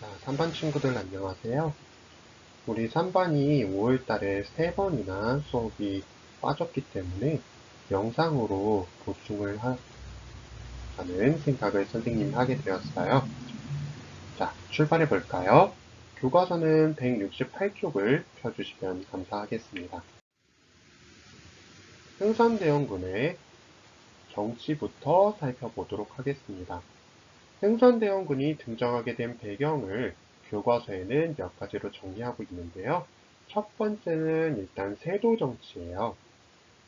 자, 3반 친구들 안녕하세요. 우리 3반이 5월달에 3번이나 수업이 빠졌기 때문에 영상으로 보충을 하는 생각을 선생님이 하게 되었어요. 자, 출발해 볼까요? 교과서는 168쪽을 펴주시면 감사하겠습니다. 흥선대원군의 정치부터 살펴보도록 하겠습니다. 흥선대원군이 등장하게 된 배경을 교과서에는 몇 가지로 정리하고 있는데요. 첫 번째는 일단 세도정치예요.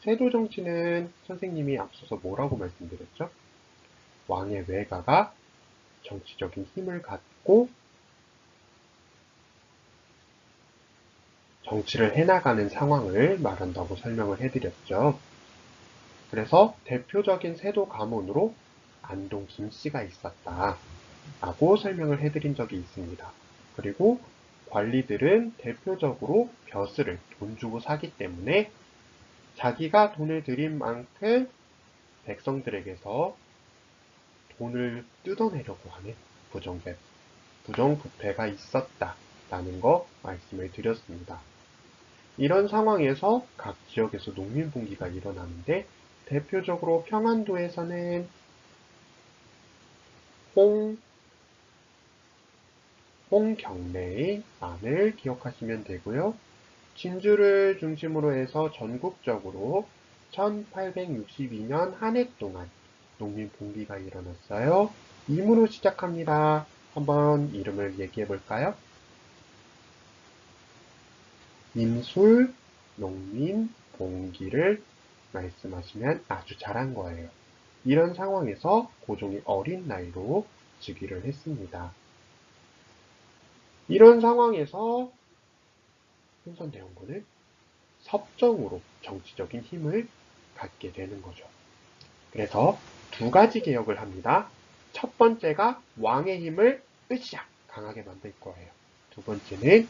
세도정치는 선생님이 앞서서 뭐라고 말씀드렸죠? 왕의 외가가 정치적인 힘을 갖고 정치를 해나가는 상황을 말한다고 설명을 해드렸죠. 그래서 대표적인 세도 가문으로 안동 김씨가 있었다 라고 설명을 해드린 적이 있습니다. 그리고 관리들은 대표적으로 벼슬을 돈 주고 사기 때문에 자기가 돈을 들인 만큼 백성들에게서 돈을 뜯어내려고 하는 부정부패가 있었다라는 거 말씀을 드렸습니다. 이런 상황에서 각 지역에서 농민분기가 일어나는데 대표적으로 평안도에서는 홍경래의 안을 기억하시면 되고요. 진주를 중심으로 해서 전국적으로 1862년 한 해 동안 농민분기가 일어났어요. 임으로 시작합니다. 한번 이름을 얘기해 볼까요? 임술 농민봉기를 말씀하시면 아주 잘한 거예요. 이런 상황에서 고종이 어린 나이로 즉위를 했습니다. 이런 상황에서 흥선대원군은 섭정으로 정치적인 힘을 갖게 되는 거죠. 그래서 두 가지 개혁을 합니다. 첫 번째가 왕의 힘을 으쌰 강하게 만들 거예요. 두 번째는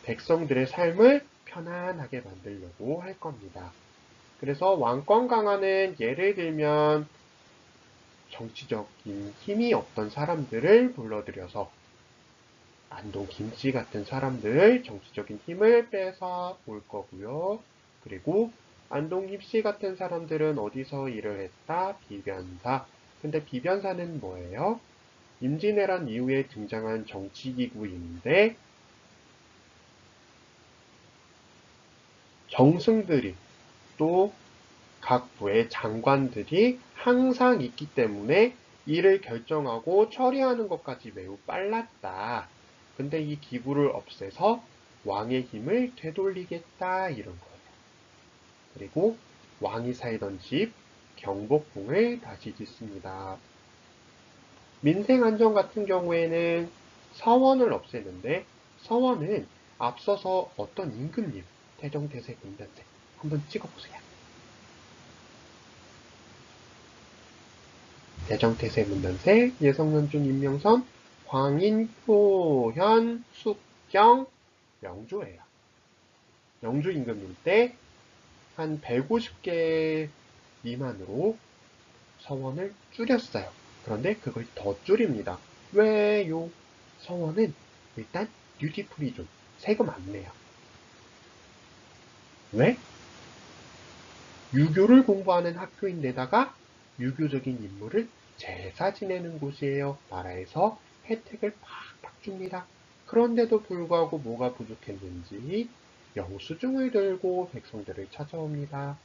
백성들의 삶을 편안하게 만들려고 할 겁니다. 그래서 왕권 강화는 예를 들면 정치적인 힘이 없던 사람들을 불러들여서 안동 김씨 같은 사람들 정치적인 힘을 빼서 올 거고요. 그리고 안동 김씨 같은 사람들은 어디서 일을 했다? 비변사. 근데 비변사는 뭐예요? 임진왜란 이후에 등장한 정치기구인데 정승들이 또 각 부의 장관들이 항상 있기 때문에 일을 결정하고 처리하는 것까지 매우 빨랐다. 근데 이 기구를 없애서 왕의 힘을 되돌리겠다 이런 거예요. 그리고 왕이 살던 집 경복궁을 다시 짓습니다. 민생안전 같은 경우에는 서원을 없애는데 서원은 앞서서 어떤 임금님 태정태세 군단세 한번 찍어보세요. 대정태세 문단세, 예성년중 임명선, 광인, 표현, 숙경, 명조예요. 명조 임금님 때 한 150개 미만으로 서원을 줄였어요. 그런데 그걸 더 줄입니다. 왜요? 서원은 일단 듀티프리 존, 세금 안 내요. 왜? 유교를 공부하는 학교인데다가 유교적인 인물을 제사 지내는 곳이에요. 나라에서 혜택을 팍팍 줍니다. 그런데도 불구하고 뭐가 부족했는지 영수증을 들고 백성들을 찾아옵니다.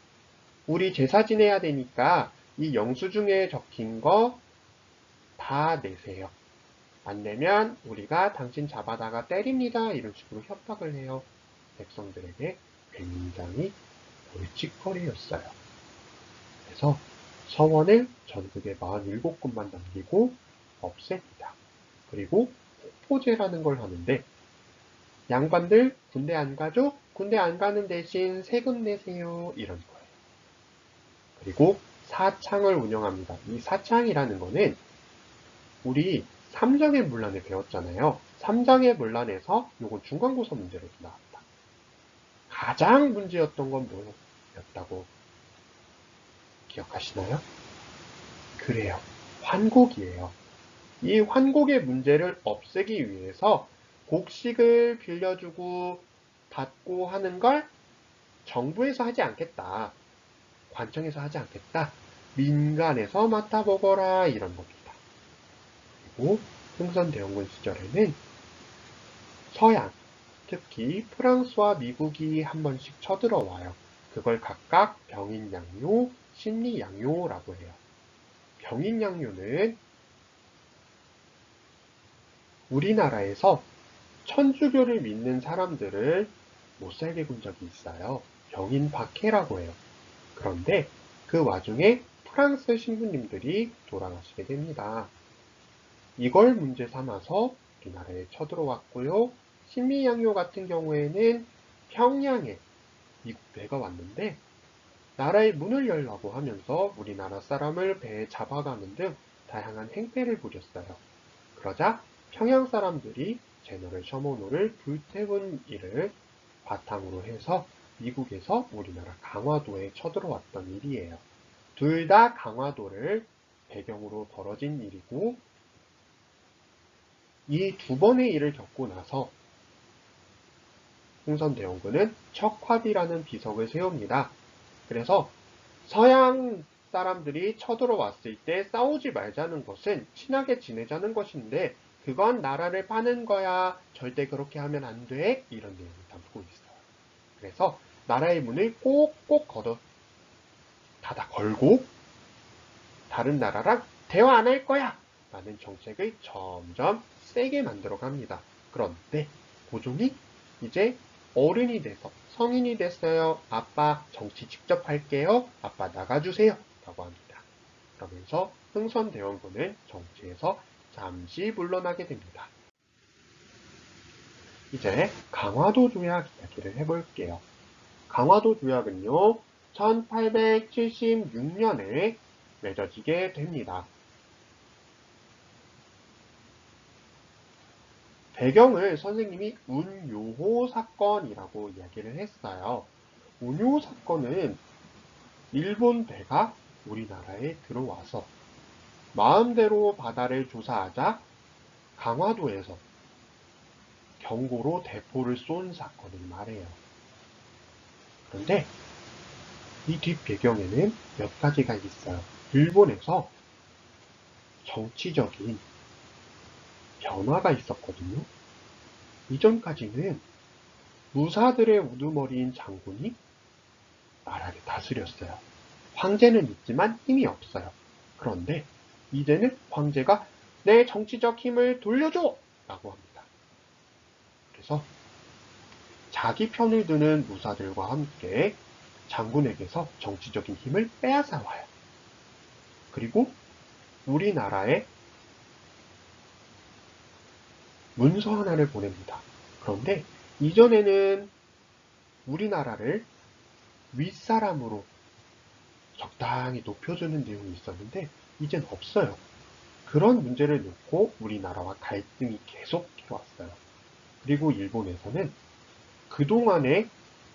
우리 제사 지내야 되니까 이 영수증에 적힌 거 다 내세요. 안 내면 우리가 당신 잡아다가 때립니다. 이런 식으로 협박을 해요. 백성들에게 굉장히 골칫거리였어요. 그래서 서원을 전국에 47곳만 남기고 없앱니다. 그리고 폭포제라는 걸 하는데 양반들 군대 안 가죠? 군대 안 가는 대신 세금 내세요. 이런 거예요. 그리고 사창을 운영합니다. 이 사창이라는 거는 우리 삼정의 문란을 배웠잖아요. 삼정의 문란에서 요건 중간고사 문제로 나왔다. 가장 문제였던 건 뭐였다고 기억하시나요? 그래요. 환곡이에요. 이 환곡의 문제를 없애기 위해서 곡식을 빌려주고 받고 하는 걸 정부에서 하지 않겠다. 관청에서 하지 않겠다. 민간에서 맡아보거라 이런 겁니다. 그리고 흥선대원군 시절에는 서양, 특히 프랑스와 미국이 한 번씩 쳐들어와요. 그걸 각각 병인양요, 심리양요라고 해요. 병인양요는 우리나라에서 천주교를 믿는 사람들을 못살게 군 적이 있어요. 병인박해라고 해요. 그런데 그 와중에 프랑스 신부님들이 돌아가시게 됩니다. 이걸 문제 삼아서 우리나라에 쳐들어왔고요. 심리양요 같은 경우에는 평양에 미국 배가 왔는데 나라의 문을 열라고 하면서 우리나라 사람을 배에 잡아가는 등 다양한 행패를 부렸어요. 그러자 평양 사람들이 제너럴 셔먼호를 불태운 일을 바탕으로 해서 미국에서 우리나라 강화도에 쳐들어왔던 일이에요. 둘 다 강화도를 배경으로 벌어진 일이고 이 두 번의 일을 겪고 나서 흥선대원군은 척화비라는 비석을 세웁니다. 그래서 서양 사람들이 쳐들어왔을 때 싸우지 말자는 것은 친하게 지내자는 것인데 그건 나라를 파는 거야. 절대 그렇게 하면 안 돼. 이런 내용을 담고 있어요. 그래서 나라의 문을 꼭꼭 닫아 걸고 다른 나라랑 대화 안 할 거야. 라는 정책을 점점 세게 만들어 갑니다. 그런데 고종이 이제 어른이 돼서 성인이 됐어요. 아빠 정치 직접 할게요. 아빠 나가주세요. 라고 합니다. 그러면서 흥선대원군은 정치에서 잠시 물러나게 됩니다. 이제 강화도 조약 이야기를 해볼게요. 강화도 조약은요, 1876년에 맺어지게 됩니다. 배경을 선생님이 운요호 사건이라고 이야기를 했어요. 운요호 사건은 일본 배가 우리나라에 들어와서 마음대로 바다를 조사하자 강화도에서 경고로 대포를 쏜 사건을 말해요. 그런데 이 뒷배경에는 몇 가지가 있어요. 일본에서 정치적인 변화가 있었거든요. 이전까지는 무사들의 우두머리인 장군이 나라를 다스렸어요. 황제는 있지만 힘이 없어요. 그런데 이제는 황제가 내 정치적 힘을 돌려줘! 라고 합니다. 그래서 자기 편을 드는 무사들과 함께 장군에게서 정치적인 힘을 빼앗아 와요. 그리고 우리나라에 문서 하나를 보냅니다. 그런데 이전에는 우리나라를 윗사람으로 적당히 높여주는 내용이 있었는데 이젠 없어요. 그런 문제를 놓고 우리나라와 갈등이 계속 해왔어요. 그리고 일본에서는 그동안에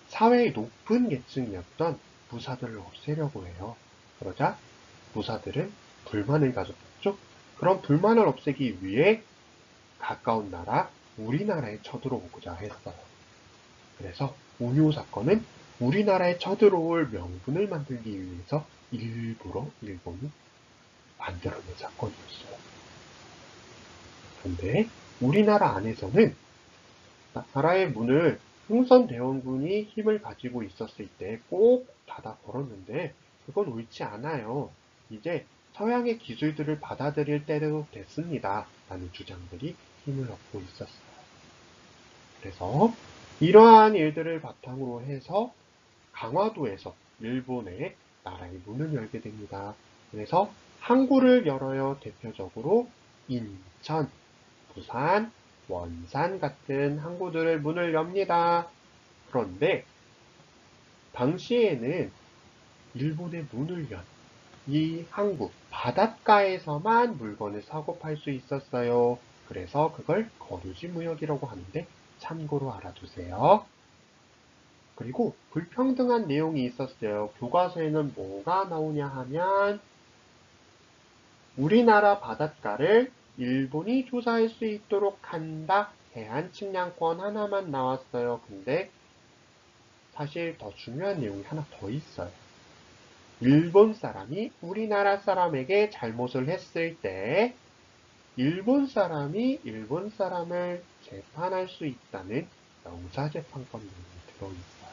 사회의 높은 계층이었던 부사들을 없애려고 해요. 그러자 부사들은 불만을 가졌죠. 그런 불만을 없애기 위해 가까운 나라 우리나라에 쳐들어오고자 했어요. 그래서 운요 사건은 우리나라에 쳐들어올 명분을 만들기 위해서 일부러 일본이 만들어낸 사건이었어요. 그런데 우리나라 안에서는 나라의 문을 흥선대원군이 힘을 가지고 있었을 때 꼭 닫아 걸었는데 그건 옳지 않아요. 이제 서양의 기술들을 받아들일 때도 됐습니다. 라는 주장들이 힘을 얻고 있었어요. 그래서 이러한 일들을 바탕으로 해서 강화도에서 일본의 나라의 문을 열게 됩니다. 그래서 항구를 열어요. 대표적으로 인천, 부산, 원산 같은 항구들을 문을 엽니다. 그런데 당시에는 일본의 문을 연 이 항구, 바닷가에서만 물건을 사고 팔 수 있었어요. 그래서 그걸 거류지 무역이라고 하는데 참고로 알아두세요. 그리고 불평등한 내용이 있었어요. 교과서에는 뭐가 나오냐 하면 우리나라 바닷가를 일본이 조사할 수 있도록 한다. 해안 측량권 하나만 나왔어요. 근데 사실 더 중요한 내용이 하나 더 있어요. 일본 사람이 우리나라 사람에게 잘못을 했을 때 일본 사람이 일본 사람을 재판할 수 있다는 영사재판권 내용이 들어있어요.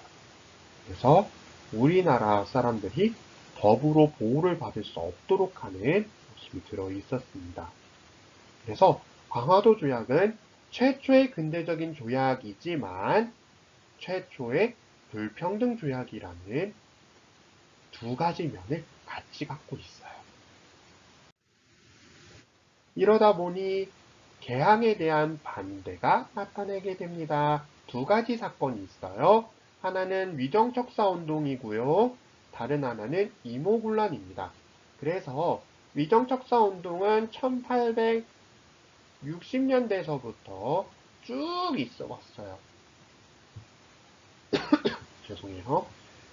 그래서 우리나라 사람들이 법으로 보호를 받을 수 없도록 하는 것이 들어있었습니다. 그래서 강화도 조약은 최초의 근대적인 조약이지만 최초의 불평등 조약이라는 두 가지 면을 같이 갖고 있어요. 이러다 보니 개항에 대한 반대가 나타나게 됩니다. 두 가지 사건이 있어요. 하나는 위정척사운동이고요. 다른 하나는 이모군란입니다. 그래서 위정척사운동은 1860년대서부터 쭉 있어 왔어요. 죄송해요.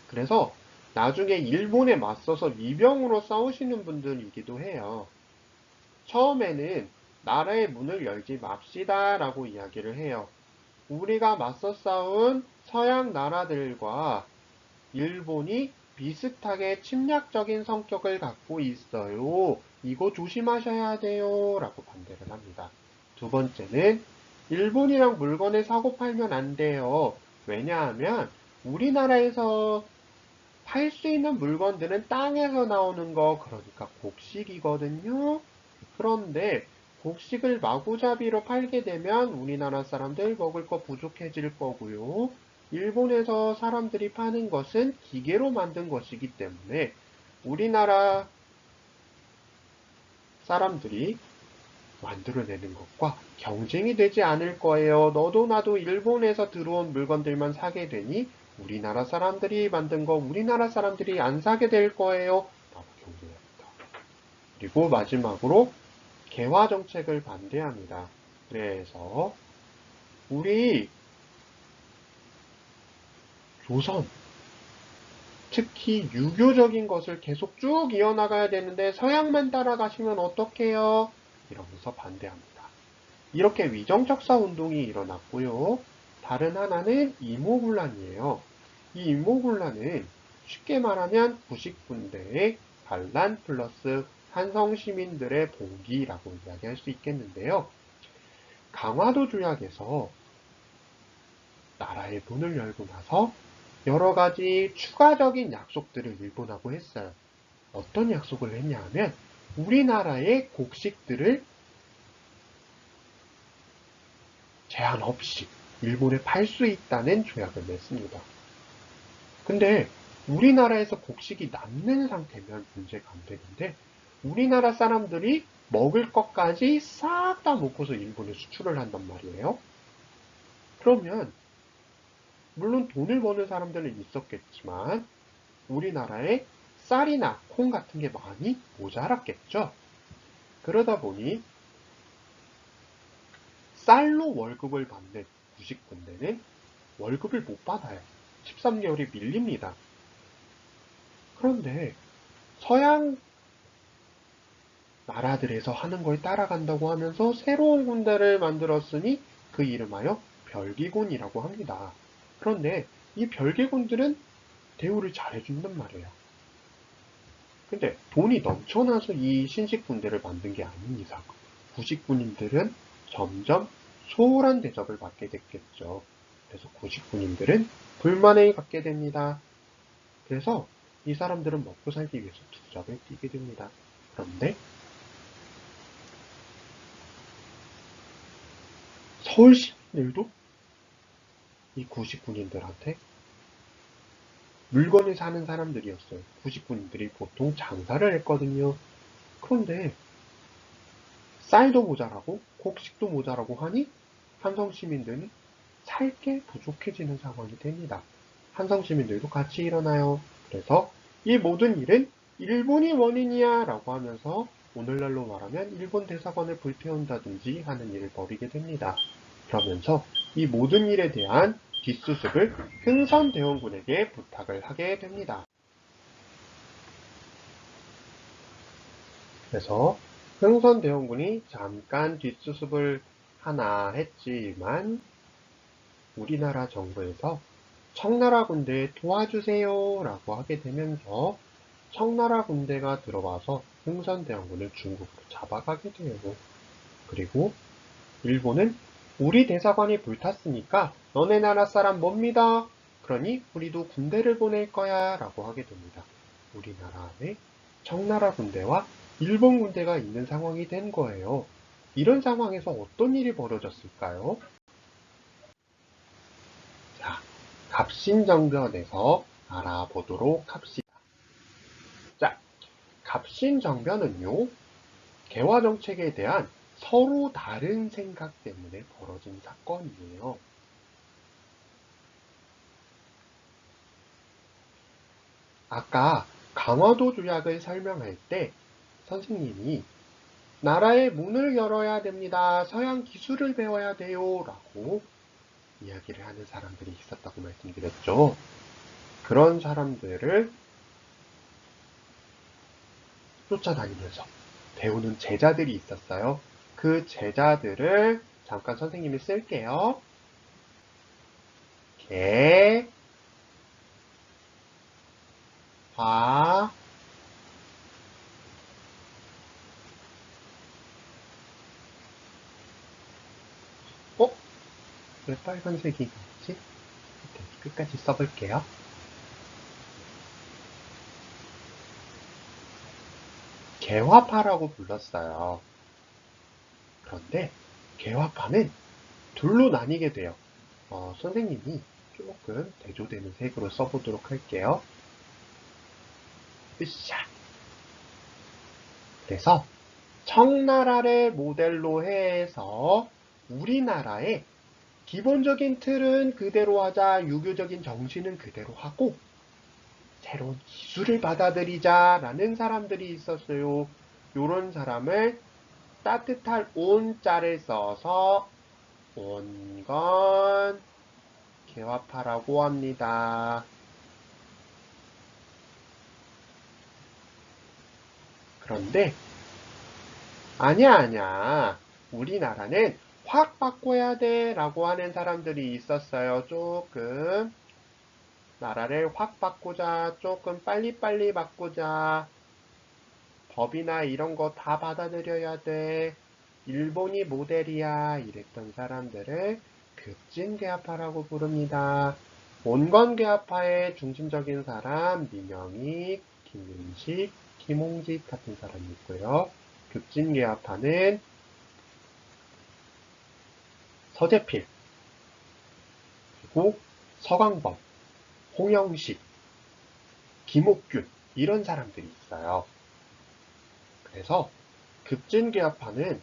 그래서 나중에 일본에 맞서서 리병으로 싸우시는 분들이기도 해요. 처음에는 나라의 문을 열지 맙시다 라고 이야기를 해요. 우리가 맞서 싸운 서양 나라들과 일본이 비슷하게 침략적인 성격을 갖고 있어요. 이거 조심하셔야 돼요. 라고 반대를 합니다. 두 번째는 일본이랑 물건을 사고 팔면 안 돼요. 왜냐하면 우리나라에서 팔 수 있는 물건들은 땅에서 나오는 거, 그러니까 곡식이거든요. 그런데 곡식을 마구잡이로 팔게 되면 우리나라 사람들 먹을 거 부족해질 거고요. 일본에서 사람들이 파는 것은 기계로 만든 것이기 때문에 우리나라 사람들이 만들어내는 것과 경쟁이 되지 않을 거예요. 너도 나도 일본에서 들어온 물건들만 사게 되니 우리나라 사람들이 만든 거 우리나라 사람들이 안 사게 될 거예요. 라고 경쟁합니다. 그리고 마지막으로 개화 정책을 반대합니다. 그래서 우리 조선, 특히 유교적인 것을 계속 쭉 이어나가야 되는데 서양만 따라가시면 어떡해요? 이러면서 반대합니다. 이렇게 위정척사 운동이 일어났고요. 다른 하나는 이모군란이에요. 이 이모군란은 쉽게 말하면 구식군대의 반란 플러스 한성 시민들의 봉기라고 이야기할 수 있겠는데요. 강화도 조약에서 나라의 문을 열고 나서 여러 가지 추가적인 약속들을 일본하고 했어요. 어떤 약속을 했냐 하면 우리나라의 곡식들을 제한 없이 일본에 팔 수 있다는 조약을 맺습니다. 근데 우리나라에서 곡식이 남는 상태면 문제가 안 되는데 우리나라 사람들이 먹을 것까지 싹 다 먹고서 일본에 수출을 한단 말이에요. 그러면 물론 돈을 버는 사람들은 있었겠지만 우리나라에 쌀이나 콩 같은 게 많이 모자랐겠죠. 그러다 보니 쌀로 월급을 받는 구식군대는 월급을 못 받아요. 13개월이 밀립니다. 그런데 서양 나라들에서 하는 걸 따라간다고 하면서 새로운 군대를 만들었으니 그 이름하여 별기군이라고 합니다. 그런데 이 별기군들은 대우를 잘해준단 말이에요. 근데 돈이 넘쳐나서 이 신식 군대를 만든 게 아닌 이상 구식군인들은 점점 소홀한 대접을 받게 됐겠죠. 그래서 구식군인들은 불만을 갖게 됩니다. 그래서 이 사람들은 먹고 살기 위해서 투잡을 뛰게 됩니다. 그런데 서울 시민들도 이 구식군인들한테 물건을 사는 사람들이었어요. 구식군인들이 보통 장사를 했거든요. 그런데 쌀도 모자라고 곡식도 모자라고 하니 한성 시민들은 살 게 부족해지는 상황이 됩니다. 한성 시민들도 같이 일어나요. 그래서 이 모든 일은 일본이 원인이야 라고 하면서 오늘날로 말하면 일본 대사관을 불태운다든지 하는 일을 벌이게 됩니다. 그러면서 이 모든 일에 대한 뒷수습을 흥선대원군에게 부탁을 하게 됩니다. 그래서 흥선대원군이 잠깐 뒷수습을 하나 했지만 우리나라 정부에서 청나라 군대에 도와주세요 라고 하게 되면서 청나라 군대가 들어와서 흥선대원군을 중국으로 잡아가게 돼요. 그리고 일본은 우리 대사관이 불탔으니까 너네 나라 사람 못 믿어. 그러니 우리도 군대를 보낼 거야 라고 하게 됩니다. 우리나라 안에 청나라 군대와 일본 군대가 있는 상황이 된 거예요. 이런 상황에서 어떤 일이 벌어졌을까요? 자, 갑신정변에서 알아보도록 합시다. 자, 갑신정변은요, 개화정책에 대한 서로 다른 생각 때문에 벌어진 사건이에요. 아까 강화도 조약을 설명할 때 선생님이 나라의 문을 열어야 됩니다. 서양 기술을 배워야 돼요. 라고 이야기를 하는 사람들이 있었다고 말씀드렸죠. 그런 사람들을 쫓아다니면서 배우는 제자들이 있었어요. 그 제자들을 잠깐 선생님이 쓸게요. 개, 화, 왜 빨간색이 있지? 끝까지 써볼게요. 개화파라고 불렀어요. 그런데 개화파는 둘로 나뉘게 돼요. 선생님이 조금 대조되는 색으로 써보도록 할게요. 으쌰. 그래서 청나라를 모델로 해서 우리나라의 기본적인 틀은 그대로 하자, 유교적인 정신은 그대로 하고 새로운 기술을 받아들이자라는 사람들이 있었어요. 요런 사람을 따뜻할 온자를 써서 온건 개화파라고 합니다. 그런데 아니야. 우리나라는 확 바꿔야 돼 라고 하는 사람들이 있었어요. 조금 나라를 확 바꾸자, 조금 빨리빨리 바꾸자, 법이나 이런 거 다 받아들여야 돼, 일본이 모델이야 이랬던 사람들을 급진개화파라고 부릅니다. 온건개화파의 중심적인 사람 민영익, 김윤식, 김홍직 같은 사람이 있고요. 급진개화파는 서재필, 그리고 서강범, 홍영식, 김옥균 이런 사람들이 있어요. 그래서 급진개화파는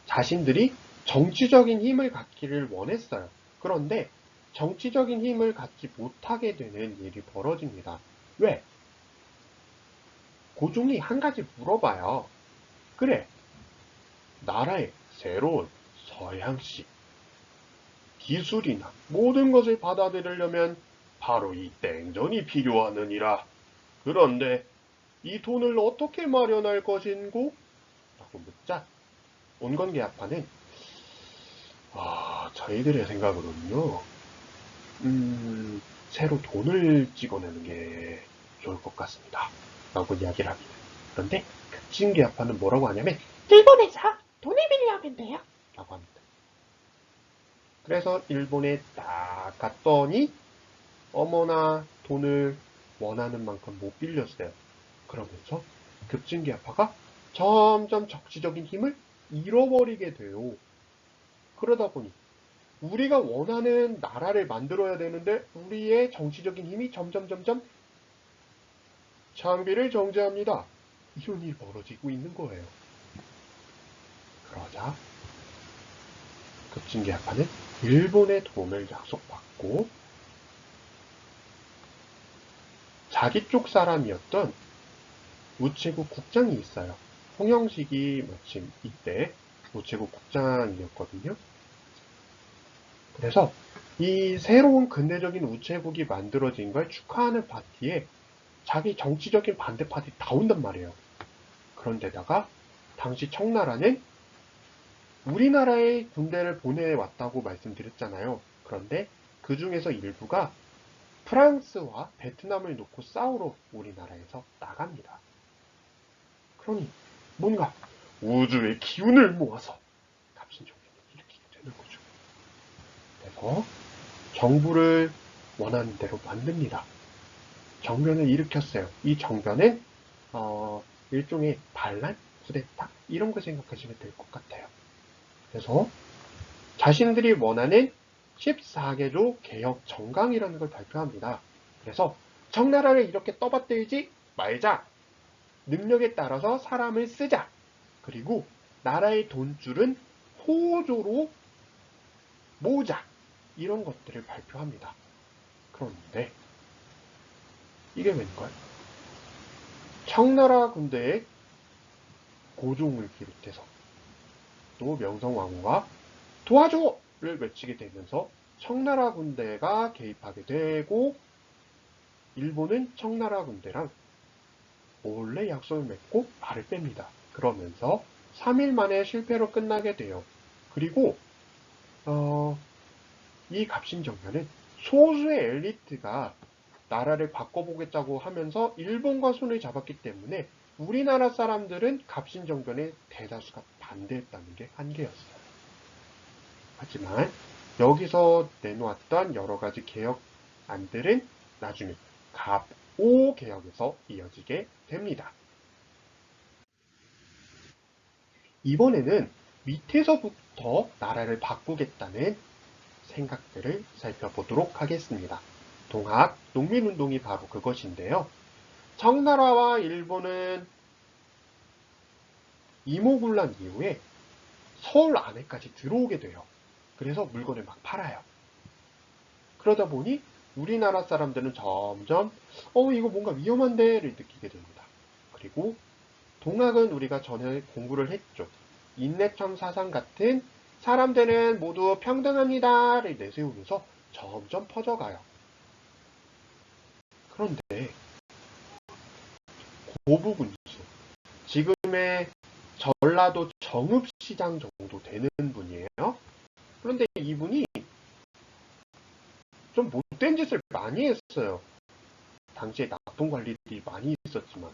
자신들이 정치적인 힘을 갖기를 원했어요. 그런데 정치적인 힘을 갖지 못하게 되는 일이 벌어집니다. 왜? 고종이 한 가지 물어봐요. 그래, 나라의 새로운 서양식, 기술이나 모든 것을 받아들이려면 바로 이 땡전이 필요하느니라. 그런데 이 돈을 어떻게 마련할 것인고? 라고 묻자 온건계약파는 저희들의 생각으로는요, 새로 돈을 찍어내는 게 좋을 것 같습니다. 라고 이야기를 합니다. 그런데 급진계약파는 뭐라고 하냐면 일본에서 돈을 빌려오면 돼요. 라고 합니다. 그래서 일본에 딱 갔더니 어머나 돈을 원하는 만큼 못 빌렸어요. 그러면서 급진계파가 점점 정치적인 힘을 잃어버리게 돼요. 그러다 보니 우리가 원하는 나라를 만들어야 되는데 우리의 정치적인 힘이 점점 장비를 정지합니다. 이런 일이 벌어지고 있는 거예요. 그러자 급진계파는 일본의 도움을 약속받고 자기 쪽 사람이었던 우체국 국장이 있어요. 홍영식이 마침 이때 우체국 국장이었거든요. 그래서 이 새로운 근대적인 우체국이 만들어진 걸 축하하는 파티에 자기 정치적인 반대파들이 다 온단 말이에요. 그런데다가 당시 청나라는 우리나라에 군대를 보내왔다고 말씀드렸잖아요. 그런데 그 중에서 일부가 프랑스와 베트남을 놓고 싸우러 우리나라에서 나갑니다. 그러니 뭔가 우주의 기운을 모아서 갑신정변을 일으키게 되는 거죠. 그래서 정부를 원하는 대로 만듭니다. 정변을 일으켰어요. 이 정변은 일종의 반란, 쿠데타 이런 거 생각하시면 될 것 같아요. 그래서 자신들이 원하는 14개조 개혁 정강이라는 걸 발표합니다. 그래서 청나라를 이렇게 떠받들지 말자. 능력에 따라서 사람을 쓰자. 그리고 나라의 돈줄은 호조로 모으자. 이런 것들을 발표합니다. 그런데 이게 웬걸? 청나라 군대의 고종을 비롯해서 또 명성황후가 도와줘를 외치게 되면서 청나라 군대가 개입하게 되고 일본은 청나라 군대랑 몰래 약속을 맺고 말을 뺍니다. 그러면서 3일 만에 실패로 끝나게 돼요. 그리고 이 갑신정변은 소수의 엘리트가 나라를 바꿔보겠다고 하면서 일본과 손을 잡았기 때문에 우리나라 사람들은 갑신정변에 대다수가 반대했다는 게 한계였어요. 하지만 여기서 내놓았던 여러 가지 개혁안들은 나중에 갑오 개혁에서 이어지게 됩니다. 이번에는 밑에서부터 나라를 바꾸겠다는 생각들을 살펴보도록 하겠습니다. 동학 농민운동이 바로 그것인데요. 청나라와 일본은 이모군란 이후에 서울 안에까지 들어오게 돼요. 그래서 물건을 막 팔아요. 그러다 보니 우리나라 사람들은 점점 이거 뭔가 위험한데를 느끼게 됩니다. 그리고 동학은 우리가 전에 공부를 했죠. 인내천 사상 같은 사람들은 모두 평등합니다를 내세우면서 점점 퍼져가요. 그런데 고부군수, 지금의 전라도 정읍시장 정도 되는 분이에요. 그런데 이분이 좀 못된 짓을 많이 했어요. 당시에 나쁜 관리들이 많이 있었지만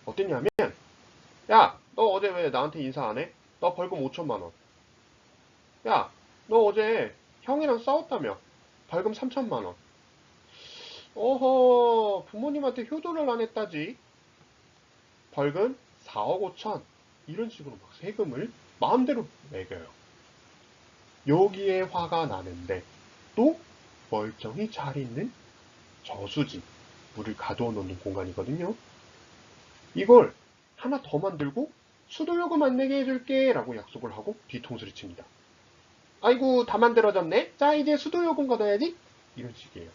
어땠냐면 야, 너 어제 왜 나한테 인사 안 해? 너 벌금 5천만 원. 야, 너 어제 형이랑 싸웠다며? 벌금 3천만 원. 어허, 부모님한테 효도를 안 했다지. 벌금 4억 5천. 이런 식으로 막 세금을 마음대로 매겨요. 여기에 화가 나는데 또 멀쩡히 잘 있는 저수지, 물을 가두어 놓는 공간이거든요. 이걸 하나 더 만들고 수도요금 안 내게 해줄게 라고 약속을 하고 뒤통수를 칩니다. 아이고 다 만들어졌네. 자 이제 수도요금 걷어야지. 이런 식이에요.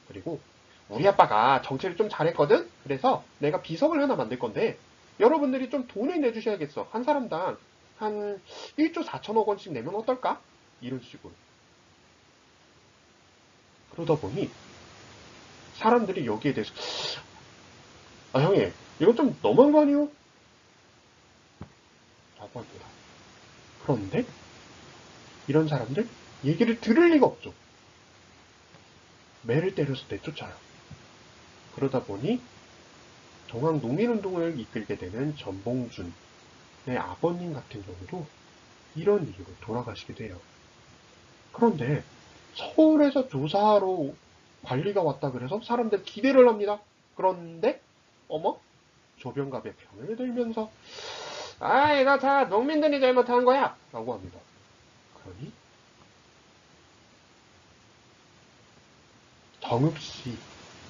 그리고 우리 아빠가 정치를 좀 잘했거든. 그래서 내가 비석을 하나 만들 건데 여러분들이 좀 돈을 내주셔야겠어. 한 사람당 한 1조 4천억 원씩 내면 어떨까? 이런 식으로. 그러다 보니 사람들이 여기에 대해서 형님 이건 좀 너무한 거 아니요? 라고 합니다. 그런데 이런 사람들 얘기를 들을 리가 없죠. 매를 때려서 내쫓아요. 그러다 보니 동학 농민운동을 이끌게 되는 전봉준의 아버님 같은 경우도 이런 이유로 돌아가시게 돼요. 그런데 서울에서 조사하러 관리가 왔다 그래서 사람들 기대를 합니다. 그런데 어머 조병갑의 편을 들면서 이거 다 농민들이 잘못한 거야 라고 합니다. 그러니 정읍시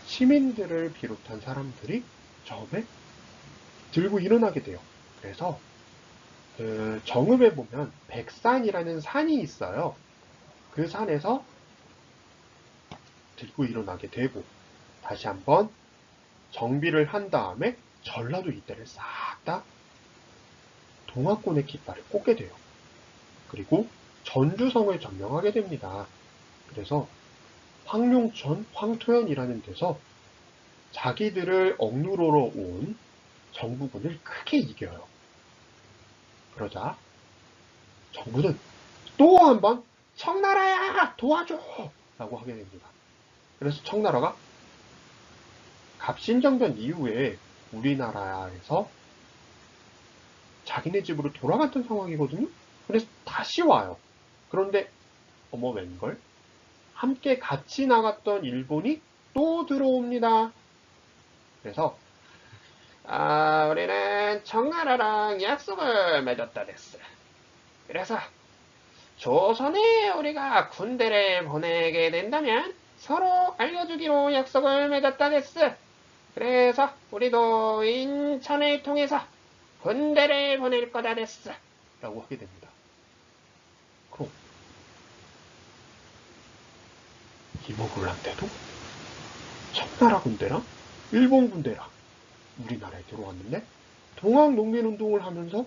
시민들을 비롯한 사람들이 처음에 들고 일어나게 돼요. 그래서 그 정읍에 보면 백산이라는 산이 있어요. 그 산에서 들고 일어나게 되고 다시 한번 정비를 한 다음에 전라도 이때를 싹 다 동학군의 깃발을 꽂게 돼요. 그리고 전주성을 점령하게 됩니다. 그래서 황룡천, 황토현이라는 데서 자기들을 억누르러 온 정부군을 크게 이겨요. 그러자 정부는 또 한 번 청나라야 도와줘! 라고 하게 됩니다. 그래서 청나라가 갑신정변 이후에 우리나라에서 자기네 집으로 돌아갔던 상황이거든요. 그래서 다시 와요. 그런데 어머 웬걸? 함께 같이 나갔던 일본이 또 들어옵니다. 그래서 우리는 청나라랑 약속을 맺었다 됐어. 그래서 조선에 우리가 군대를 보내게 된다면 서로 알려주기로 약속을 맺었다 됐어. 그래서 우리도 인천을 통해서 군대를 보낼 거다 됐어. 라고 하게 됩니다. 그럼 이모군한테도 청나라 군대랑 일본 군대랑 우리나라에 들어왔는데 동학농민운동을 하면서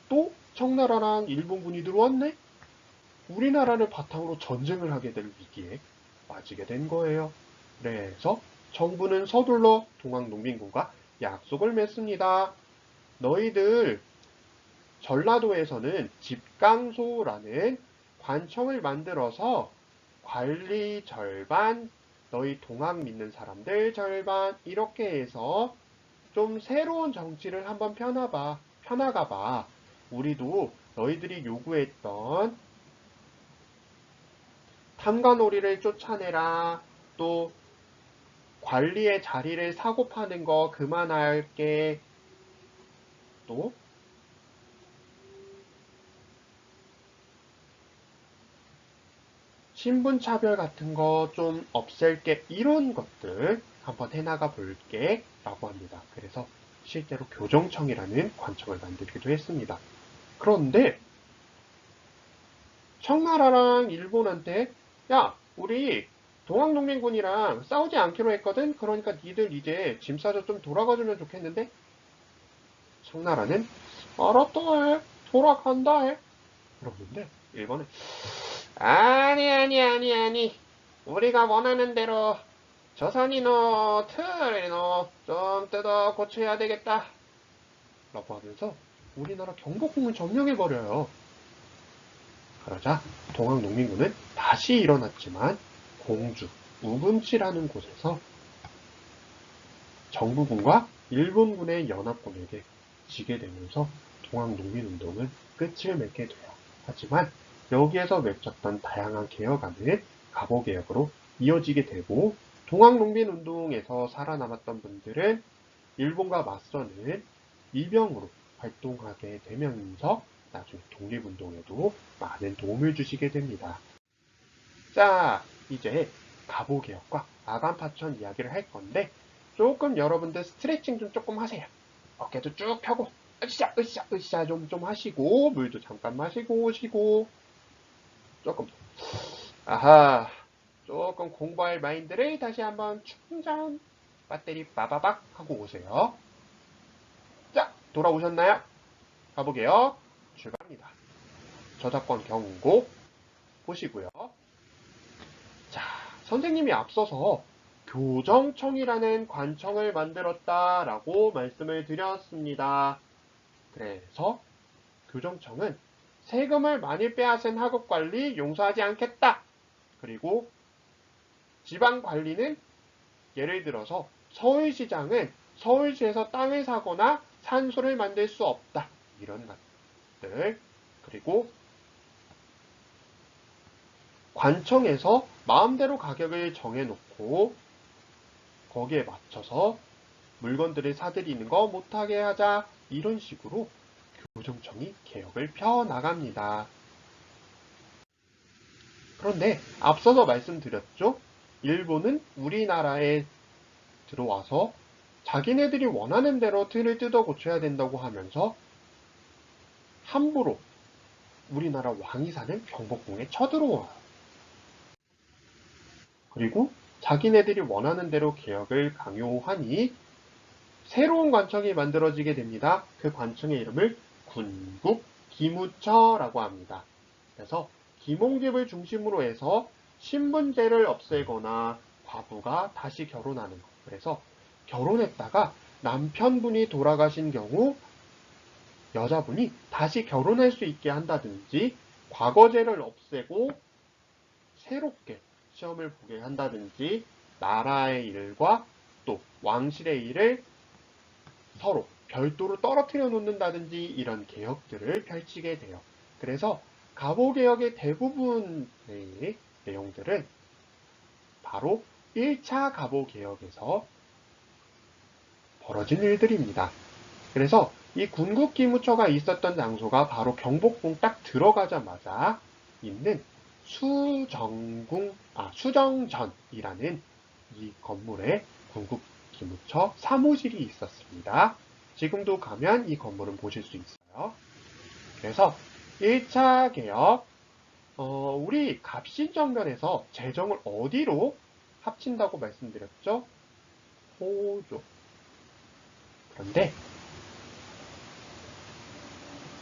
또 청나라랑 일본군이 들어왔네? 우리나라를 바탕으로 전쟁을 하게 될 위기에 빠지게 된 거예요. 그래서 정부는 서둘러 동학농민군과 약속을 맺습니다. 너희들 전라도에서는 집강소라는 관청을 만들어서 관리 절반, 너희 동학 믿는 사람들 절반 이렇게 해서 좀 새로운 정치를 한번 펴나가봐. 우리도 너희들이 요구했던 탐관오리를 쫓아내라. 또 관리의 자리를 사고 파는 거 그만할게. 또 신분차별 같은 거 좀 없앨게. 이런 것들 한번 해나가 볼게. 라고 합니다. 그래서 실제로 교정청이라는 관청을 만들기도 했습니다. 그런데 청나라랑 일본한테 야, 우리 동학농민군이랑 싸우지 않기로 했거든? 그러니까 니들 이제 짐 싸서 좀 돌아가주면 좋겠는데? 청나라는 알았다 해. 돌아간다 해. 그러는데 일본은 아니. 우리가 원하는 대로 조선이노 틀이노 좀 뜯어 고쳐야 되겠다. 라고 하면서 우리나라 경복궁을 점령해버려요. 그러자 동학농민군은 다시 일어났지만 공주, 우금치라는 곳에서 정부군과 일본군의 연합군에게 지게 되면서 동학농민운동은 끝을 맺게 돼요. 하지만 여기에서 맺혔던 다양한 개혁안은 갑오개혁으로 이어지게 되고 동학농민운동에서 살아남았던 분들은 일본과 맞서는 이병으로 활동하게 되면서 나중에 독립운동에도 많은 도움을 주시게 됩니다. 자, 이제 갑오개혁과 아간파천 이야기를 할 건데 조금 여러분들 스트레칭 좀 조금 하세요. 어깨도 쭉 펴고 으쌰 좀 하시고 물도 잠깐 마시고 쉬고 조금 아하 조금 공부할 마인드를 다시 한번 충전 배터리 빠바박 하고 오세요. 자, 돌아오셨나요? 가보게요. 출발합니다. 저작권 경고 보시고요. 자, 선생님이 앞서서 교정청이라는 관청을 만들었다라고 말씀을 드렸습니다. 그래서 교정청은 세금을 많이 빼앗은 학업관리 용서하지 않겠다. 그리고 지방관리는 예를 들어서 서울시장은 서울시에서 땅을 사거나 산소를 만들 수 없다. 이런 것들. 그리고 관청에서 마음대로 가격을 정해놓고 거기에 맞춰서 물건들을 사들이는 거 못하게 하자. 이런 식으로 교정청이 개혁을 펴나갑니다. 그런데 앞서서 말씀드렸죠? 일본은 우리나라에 들어와서 자기네들이 원하는 대로 틀을 뜯어 고쳐야 된다고 하면서 함부로 우리나라 왕이 사는 경복궁에 쳐들어와요. 그리고 자기네들이 원하는 대로 개혁을 강요하니 새로운 관청이 만들어지게 됩니다. 그 관청의 이름을 군국 기무처라고 합니다. 그래서 김홍집을 중심으로 해서 신분제를 없애거나 과부가 다시 결혼하는 것. 그래서 결혼했다가 남편분이 돌아가신 경우 여자분이 다시 결혼할 수 있게 한다든지 과거제를 없애고 새롭게 시험을 보게 한다든지 나라의 일과 또 왕실의 일을 서로 별도로 떨어뜨려 놓는다든지 이런 개혁들을 펼치게 돼요. 그래서 가보개혁의 대부분의 내용들은 바로 1차 가보개혁에서 벌어진 일들입니다. 그래서 이 군국기무처가 있었던 장소가 바로 경복궁 딱 들어가자마자 있는 수정전이라는 이 건물에 군국기무처 사무실이 있었습니다. 지금도 가면 이 건물은 보실 수 있어요. 그래서 1차 개혁, 우리 갑신정변에서 재정을 어디로 합친다고 말씀드렸죠? 호조. 그런데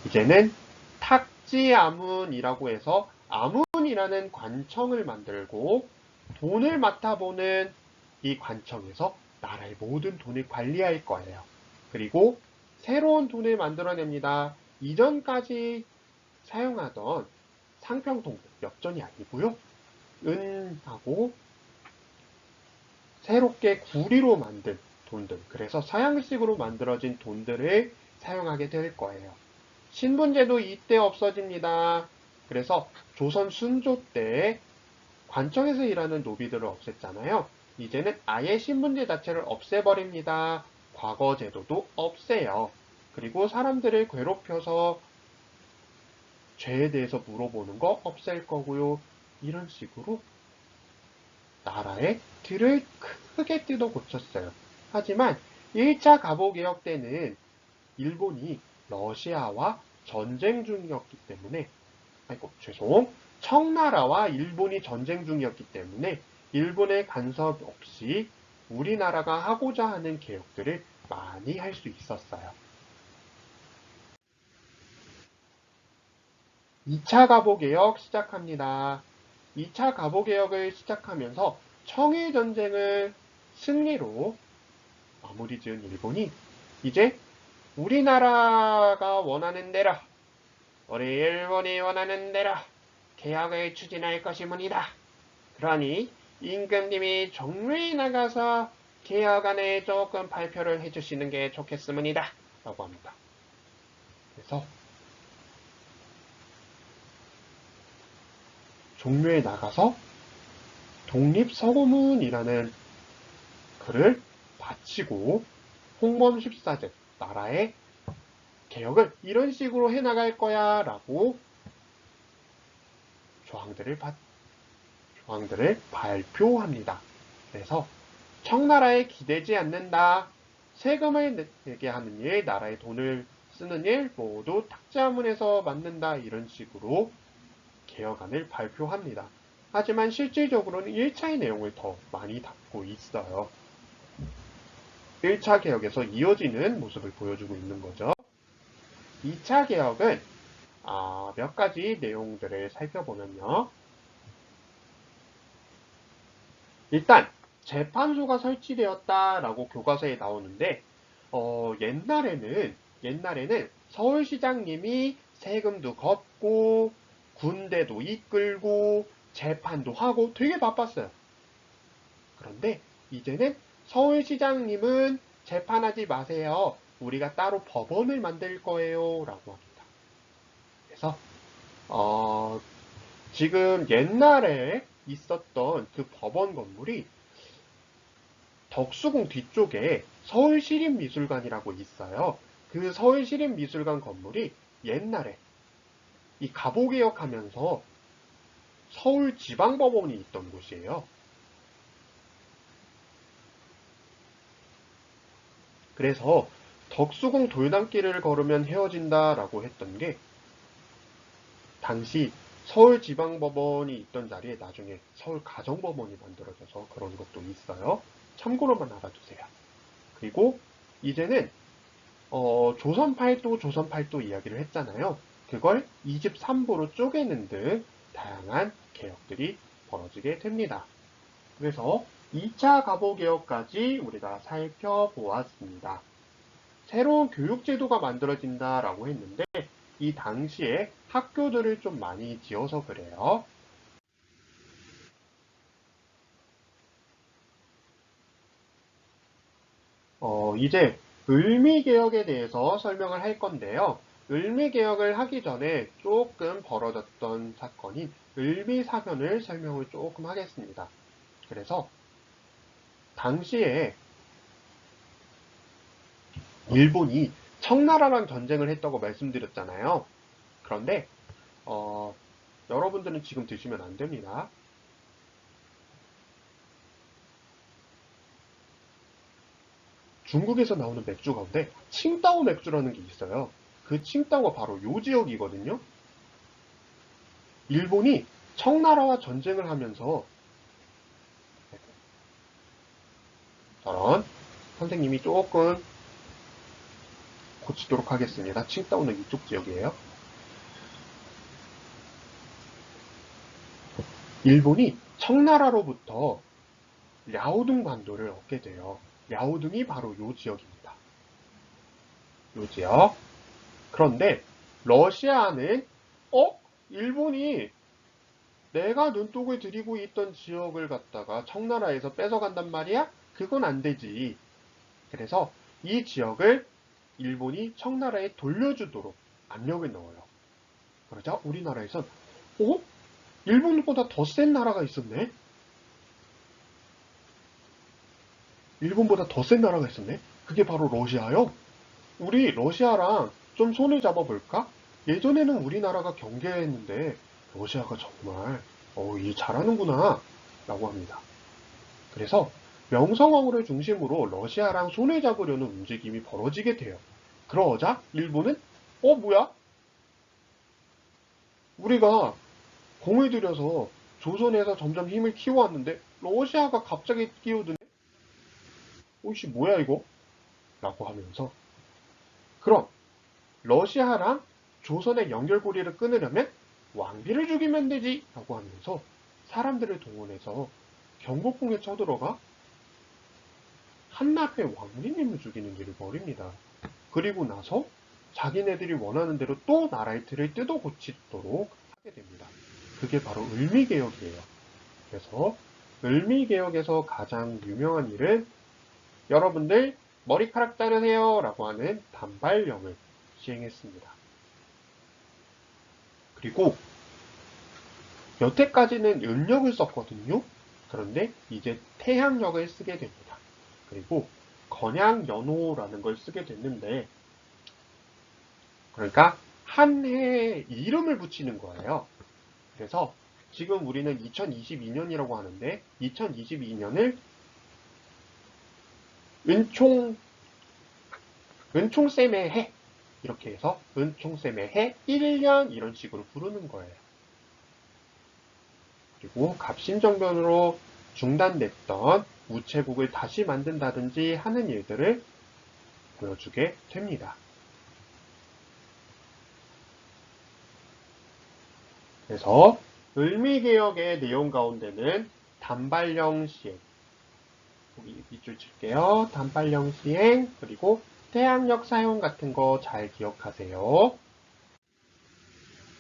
이제는 탁지아문이라고 해서 아문이라는 관청을 만들고 돈을 맡아보는 이 관청에서 나라의 모든 돈을 관리할 거예요. 그리고 새로운 돈을 만들어냅니다. 이전까지 사용하던 상평통 엽전이 아니고요. 은하고 새롭게 구리로 만든 돈들, 그래서 서양식으로 만들어진 돈들을 사용하게 될 거예요. 신분제도 이때 없어집니다. 그래서 조선 순조 때 관청에서 일하는 노비들을 없앴잖아요. 이제는 아예 신분제 자체를 없애버립니다. 과거 제도도 없애요. 그리고 사람들을 괴롭혀서 죄에 대해서 물어보는 거 없앨 거고요. 이런 식으로 나라의 틀을 크게 뜯어 고쳤어요. 하지만 1차 갑오개혁 때는 일본이 러시아와 전쟁 중이었기 때문에, 청나라와 일본이 전쟁 중이었기 때문에 일본의 간섭 없이 우리나라가 하고자 하는 개혁들을 많이 할 수 있었어요. 2차 갑오개혁 시작합니다. 2차 갑오개혁을 시작하면서 청일전쟁을 승리로 마무리 지은 일본이 이제 우리나라가 원하는 대로, 우리 일본이 원하는 대로 개혁을 추진할 것이문이다. 그러니 임금님이 정무에 나가서 개혁안을 조금 발표를 해주시는 게 좋겠습니다. 라고 합니다. 그래서 종묘에 나가서 독립서고문이라는 글을 바치고 홍범 14제 나라의 개혁을 이런 식으로 해나갈 거야 라고 조항들을 발표합니다. 그래서 청나라에 기대지 않는다. 세금을 내게 하는 일, 나라의 돈을 쓰는 일 모두 탁자문에서 맡는다. 이런 식으로 개혁안을 발표합니다. 하지만 실질적으로는 1차의 내용을 더 많이 담고 있어요. 1차 개혁에서 이어지는 모습을 보여주고 있는 거죠. 2차 개혁은 몇 가지 내용들을 살펴보면요. 일단 재판소가 설치되었다라고 교과서에 나오는데 옛날에는 서울시장님이 세금도 걷고 군대도 이끌고 재판도 하고 되게 바빴어요. 그런데 이제는 서울시장님은 재판하지 마세요. 우리가 따로 법원을 만들 거예요. 라고 합니다. 그래서 지금 옛날에 있었던 그 법원 건물이 덕수궁 뒤쪽에 서울시립미술관이라고 있어요. 그 서울시립미술관 건물이 옛날에 이 갑오개혁하면서 서울지방법원이 있던 곳이에요. 그래서 덕수궁 돌담길을 걸으면 헤어진다라고 했던 게 당시 서울지방법원이 있던 자리에 나중에 서울가정법원이 만들어져서 그런 것도 있어요. 참고로만 알아두세요. 그리고 이제는 조선팔도 이야기를 했잖아요. 그걸 23부로 쪼개는 등 다양한 개혁들이 벌어지게 됩니다. 그래서 2차 갑오개혁까지 우리가 살펴보았습니다. 새로운 교육제도가 만들어진다라고 했는데 이 당시에 학교들을 좀 많이 지어서 그래요. 이제 을미개혁에 대해서 설명을 할 건데요. 을미개혁을 하기 전에 조금 벌어졌던 사건인 을미사변을 설명을 조금 하겠습니다. 그래서 당시에 일본이 청나라랑 전쟁을 했다고 말씀드렸잖아요. 그런데 여러분들은 지금 드시면 안 됩니다. 중국에서 나오는 맥주 가운데 칭따오 맥주라는 게 있어요. 그 칭따오가 바로 요 지역이거든요. 일본이 청나라와 전쟁을 하면서 저런 선생님이 조금 고치도록 하겠습니다. 칭따오는 이쪽 지역이에요. 일본이 청나라로부터 랴오둥 반도를 얻게 돼요. 랴오둥이 바로 요 지역입니다. 요 지역. 그런데 러시아는 일본이 내가 눈독을 들이고 있던 지역을 갖다가 청나라에서 뺏어간단 말이야? 그건 안 되지. 그래서 이 지역을 일본이 청나라에 돌려주도록 압력을 넣어요. 그러자 우리나라에선 일본보다 더 센 나라가 있었네? 일본보다 더 센 나라가 있었네? 그게 바로 러시아요. 우리 러시아랑 좀 손을 잡아볼까? 예전에는 우리나라가 경계했는데 러시아가 정말 이 잘하는구나 라고 합니다. 그래서 명성황후를 중심으로 러시아랑 손을 잡으려는 움직임이 벌어지게 돼요. 그러자 일본은 뭐야? 우리가 공을 들여서 조선에서 점점 힘을 키워왔는데 러시아가 갑자기 끼어드네? 오이씨 뭐야 이거? 라고 하면서 그럼 러시아랑 조선의 연결고리를 끊으려면 왕비를 죽이면 되지 라고 하면서 사람들을 동원해서 경복궁에 쳐들어가 한나라의 왕비님을 죽이는 일을 벌입니다. 그리고 나서 자기네들이 원하는 대로 또 나라의 틀을 뜯어 고치도록 하게 됩니다. 그게 바로 을미개혁이에요. 그래서 을미개혁에서 가장 유명한 일은 여러분들 머리카락 자르세요 라고 하는 단발령을 시행했습니다. 그리고 여태까지는 음력을 썼거든요. 그런데 이제 태양력을 쓰게 됩니다. 그리고 건양연호라는 걸 쓰게 됐는데 그러니까 한 해에 이름을 붙이는 거예요. 그래서 지금 우리는 2022년이라고 하는데 2022년을 은총쌤의 해 이렇게 해서 은총쌤의 해 1년 이런 식으로 부르는 거예요. 그리고 갑신정변으로 중단됐던 우체국을 다시 만든다든지 하는 일들을 보여주게 됩니다. 그래서 을미개혁의 내용 가운데는 단발령 시행, 여기 밑줄 칠게요. 단발령 시행, 그리고 태양력 사용 같은 거 잘 기억하세요.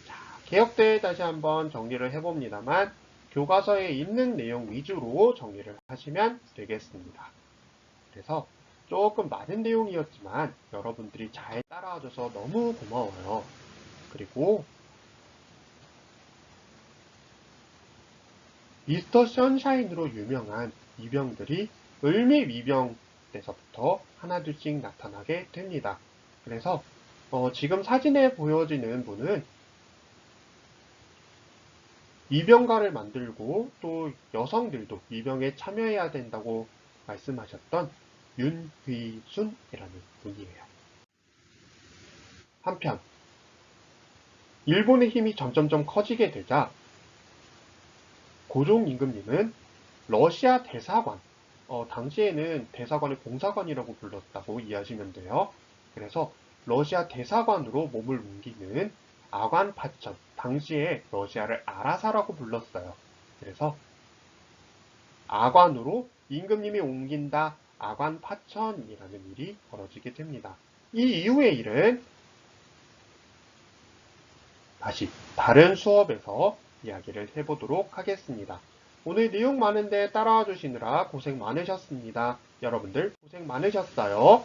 자, 개혁대 다시 한번 정리를 해봅니다만 교과서에 있는 내용 위주로 정리를 하시면 되겠습니다. 그래서 조금 많은 내용이었지만 여러분들이 잘 따라와줘서 너무 고마워요. 그리고 미스터 선샤인으로 유명한 이병들이 을미위병에서부터 하나둘씩 나타나게 됩니다. 그래서 지금 사진에 보여지는 분은 위병가를 만들고 또 여성들도 위병에 참여해야 된다고 말씀하셨던 윤휘순이라는 분이에요. 한편 일본의 힘이 점점점 커지게 되자 고종 임금님은 러시아 대사관, 당시에는 대사관을 공사관이라고 불렀다고 이해하시면 돼요. 그래서 러시아 대사관으로 몸을 옮기는 아관 파천, 당시에 러시아를 아라사라고 불렀어요. 그래서 아관으로 임금님이 옮긴다 아관파천이라는 일이 벌어지게 됩니다. 이 이후의 일은 다시 다른 수업에서 이야기를 해보도록 하겠습니다. 오늘 내용 많은데 따라와 주시느라 고생 많으셨습니다. 여러분들 고생 많으셨어요.